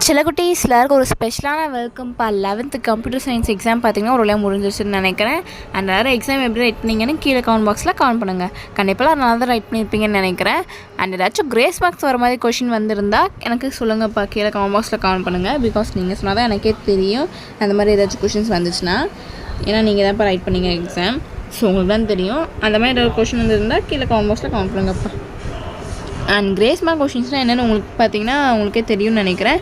சிலகுட்டீஸ் எல்லாருக்கும் ஒரு ஸ்பெஷலான வெல்கம்ப்பா. 11th கம்ப்யூட்டர் சயின்ஸ் எக்ஸாம் பார்த்தீங்கன்னா ஒரு வழியாக முடிஞ்சிருச்சுன்னு நினைக்கிறேன். அண்ட் எல்லாரும் எக்ஸாம் எப்படி ரைட் பண்ணிங்கன்னு கீழே கமெண்ட் பாக்ஸில் கமெண்ட் பண்ணுங்கள். கண்டிப்பாக நல்லா தான் ரைட் பண்ணியிருப்பீங்கன்னு நினைக்கிறேன். அண்ட் ஏதாச்சும் கிரேஸ் மார்க்ஸ் வர மாதிரி கொஷின் வந்திருந்தா எனக்கு சொல்லுங்கப்பா, கீழே கமெண்ட் பாக்ஸில் கமெண்ட் பண்ணுங்கள். பிகாஸ் நீங்கள் சொன்னால் தான் எனக்கே தெரியும் அந்த மாதிரி ஏதாச்சும் கொஷின்ஸ் வந்துச்சுன்னா. ஏன்னா நீங்கள் தான் இப்போ ரைட் பண்ணிங்க எக்ஸாம், ஸோ உங்களுக்கு தான் தெரியும். அந்த மாதிரி ஏதாவது கொஷின் வந்துருந்தால் கீழே கமெண்ட் பாக்ஸில் கமெண்ட் பண்ணுங்கப்பா. அண்ட் கிரேஸ் மார்க் கொஷின்ஸ்னால் என்னென்னு உங்களுக்கு பார்த்தீங்கன்னா உங்களுக்கே தெரியும்னு நினைக்கிறேன்.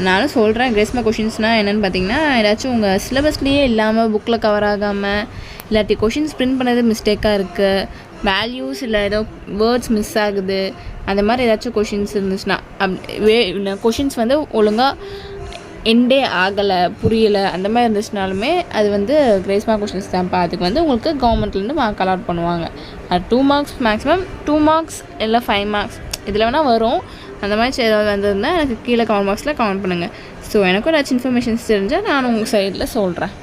நானும் சொல்கிறேன். கிரேஸ் மார்க் கொஷின்ஸ்னால் என்னென்னு பார்த்தீங்கன்னா, ஏதாச்சும் உங்கள் சிலபஸ்லேயே இல்லாமல் புக்கில் கவர் ஆகாமல், இல்லாட்டி கொஷின்ஸ் பிரிண்ட் பண்ணது மிஸ்டேக்காக இருக்குது, வேல்யூஸ் இல்லை ஏதோ வேர்ட்ஸ் மிஸ் ஆகுது, அந்த மாதிரி ஏதாச்சும் கொஷின்ஸ் இருந்துச்சுன்னா, கொஷின்ஸ் வந்து ஒழுங்காக எண்டே ஆகலை, புரியலை, அந்த மாதிரி இருந்துச்சுனாலுமே அது வந்து கிரேஸ் மார்க் கொஷின்ஸ் தான்ப்பா. அதுக்கு வந்து உங்களுக்கு கவர்மெண்ட்லேருந்து மார்க் அலாட் பண்ணுவாங்க. அது 2 மார்க்ஸ், மேக்ஸிமம் 2 மார்க்ஸ் இல்லை 5 மார்க்ஸ் இதில் வேணால் வரும். அந்த மாதிரி ஏதாவது வந்திருந்தால் எனக்கு கீழே கமெண்ட் பாக்ஸில் கமெண்ட் பண்ணுங்கள். ஸோ எனக்கும் ஏதாச்சும் இன்ஃபர்மேஷன்ஸ் தெரிஞ்சால் நான் உங்கள் சைடில் சொல்கிறேன்.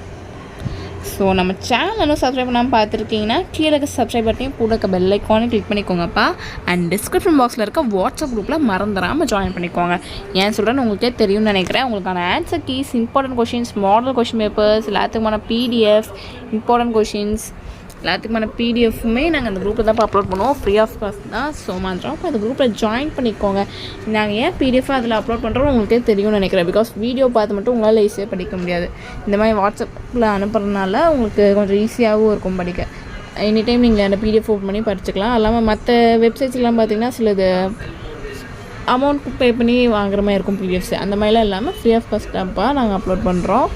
ஸோ நம்ம சேனல் இன்னும் சப்ஸ்கிரைப் பண்ணாமல் பார்த்துருக்கீங்கன்னா கீழே சப்ஸ்கிரைப் பட்டையும் கூட இருக்க பெல் ஐக்கானை கிளிக் பண்ணிக்கோங்கப்பா. அண்ட் டிஸ்கிரிப்ஷன் பாக்ஸில் இருக்க வாட்ஸ்அப் குரூப்பில் மறந்துடாமல் ஜாயின் பண்ணிக்கோங்க. ஏன் சொல்கிறேன்னு உங்களுக்கே தெரியும்னு நினைக்கிறேன். உங்களுக்கான answer keys, important questions, model question papers, எல்லாத்துக்குமான பிடிஎஃப், இம்பார்ட்டன்ட் கொஷின்ஸ் எல்லாத்துக்குமான பிடிஎஃப்மே நாங்கள் அந்த குரூப்பில் தான் அப்லோட் பண்ணுவோம். ஃப்ரீ ஆஃப் காஸ்ட் தான். ஸோ மாத்திரம் இப்போ அந்த குரூப்பில் ஜாயின் பண்ணிக்கோங்க. நாங்கள் ஏன் பிடிஎஃபாக அதில் அப்லோட் பண்ணுறோம் உங்களுக்கே தெரியும்னு நினைக்கிறேன். பிகாஸ் வீடியோ பார்த்து மட்டும் உங்களால் ஈஸியாக படிக்க முடியாது. இந்த மாதிரி வாட்ஸ்அப்பில் அனுப்புறதுனால உங்களுக்கு கொஞ்சம் ஈஸியாகவும் இருக்கும் படிக்க. எனி டைம் நீங்கள் அந்த பிடிஎஃப் ஓப்பன் பண்ணி படிச்சுக்கலாம். இல்லாமல் மற்ற வெப்சைட்ஸ்லாம் பார்த்திங்கன்னா சிலது அமௌண்ட் பே பண்ணி வாங்குற மாதிரி இருக்கும் பிடிஎஃப்ஸ். அந்த மாதிரிலாம் இல்லாமல் ஃப்ரீ ஆஃப் காஸ்ட் தான்ப்பா நாங்கள் அப்லோட் பண்ணுறோம்.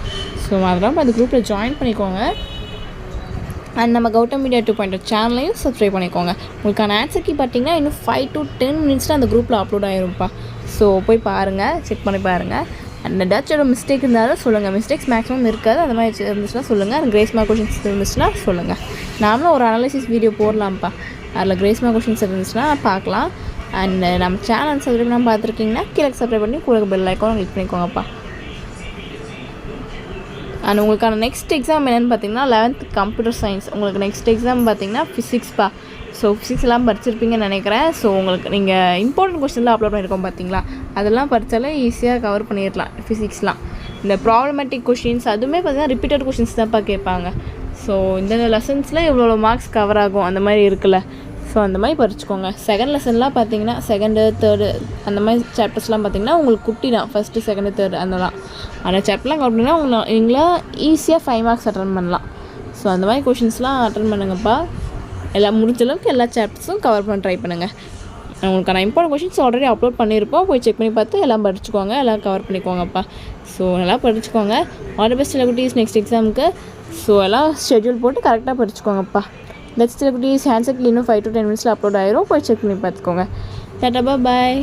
ஸோ அதெல்லாம் அந்த குரூப்பில் ஜாயின் பண்ணிக்கோங்க. அண்ட் நம்ம கௌதம் மீடியா 2.0 சேனலையும் சப்ஸ்கிரைப் பண்ணிக்கோங்க. உங்களுக்கான ஆன்சர் கீ பார்த்தீங்கன்னா இன்னும் 5 to 10 மினிட்ஸில் அந்த குரூப்பில் அப்லோட் ஆகிரும்ப்பா. ஸோ போய் பாருங்கள், செக் பண்ணி பாருங்கள். அண்ட் ஏதாச்சும் மிஸ்டேக் இருந்தாலும் சொல்லுங்கள். மிஸ்டேக்ஸ் மேக்ஸிமம் இருக்காது. அந்த மாதிரி இருந்துச்சுன்னா சொல்லுங்கள். அந்த கிரேஸ் மார்க் கொஷின்ஸ் இருந்துச்சுன்னா சொல்லுங்கள். நாமளும் ஒரு அனாலிசிஸ் வீடியோ போடலாம்ப்பா. அதில் கிரேஸ் மார்க் கொஷின்ஸ் இருந்துச்சுன்னா பார்க்கலாம். அண்ட் நம்ம சேனல் சப்ஸ்கிரைப் பண்ணாமல் பார்த்துருக்கீங்கன்னா கீழே சப்ஸ்கிரைப் பண்ணி கூட பெல் ஐக்கானை கிளிக் பண்ணிக்கோங்கப்பா. அண்ட் உங்களுக்கான நெக்ஸ்ட் எக்ஸாம் என்னென்னு பார்த்தீங்கன்னா 11th கம்ப்யூட்டர் சயின்ஸ். உங்களுக்கு நெக்ஸ்ட் எக்ஸாம் பார்த்தீங்கன்னா ஃபிசிக்ஸ்ப்பா. ஸோ ஃபிசிக்ஸ் எல்லாம் படிச்சிருப்பீங்கன்னு நினைக்கிறேன். ஸோ உங்களுக்கு நீங்கள் இம்பார்ட்டன்ட் கொஸ்டின்லாம் அப்லோட் பண்ணியிருக்கோம் பார்த்தீங்களா, அதெல்லாம் படித்தாலே ஈஸியாக கவர் பண்ணிடலாம். ஃபிசிக்ஸ்லாம் இந்த ப்ராப்ளமேட்டிக் கொஷின்ஸ் அதுவுமே பார்த்தீங்கன்னா ரிப்பீட்டட் கொஷின்ஸ் தான்ப்பா கேட்பாங்க. ஸோ இந்த லெசன்ஸில் இவ்வளோ மார்க்ஸ் கவர் ஆகும் அந்த மாதிரி இருக்குல்ல. ஸோ அந்த மாதிரி படிச்சுக்கோங்க. செகண்ட் லெசன்லாம் பார்த்தீங்கன்னா செகண்டு, தேர்டு அந்த மாதிரி சாப்டர்ஸ்லாம் பார்த்தீங்கன்னா உங்களுக்கு குட்டி தான். ஃபஸ்ட்டு, செகண்டு, தேர்டு அதெல்லாம் அந்த சாப்டர்லாம் கவர் பண்ணிங்கன்னா நீங்களா ஈஸியாக 5 மார்க்ஸ் அட்டன் பண்ணலாம். ஸோ அந்த மாதிரி கொஷின்ஸ்லாம் அட்டன் பண்ணுங்கப்பா. எல்லாம் முடிஞ்ச அளவுக்கு எல்லா சாப்டர்ஸும் கவர் பண்ண ட்ரை பண்ணுங்கள். உங்களுக்கான இம்பார்ட்டன்ட் கொஷின்ஸ் ஆல்ரெடி அப்லோட் பண்ணியிருப்போம். போய் செக் பண்ணி பார்த்து எல்லாம் படிச்சுக்கோங்க, எல்லாம் கவர் பண்ணிக்கோங்கப்பா. ஸோ நல்லா படிச்சுக்கோங்க. All the best celebrities next எக்ஸாமுக்கு. ஸோ எல்லாம் ஷெட்யூல் போட்டு கரெக்டாக படிச்சுக்கோங்கப்பா. நெக்ஸ்ட் செலிபிரிட்டிஸ் ஆன்சர் கீ இன்னும் 5 to 10 மினிட்ஸில் அப்லோட் ஆயிரும். போய் செக் பண்ணி பார்த்துக்கோங்க. டாடா, பாய்.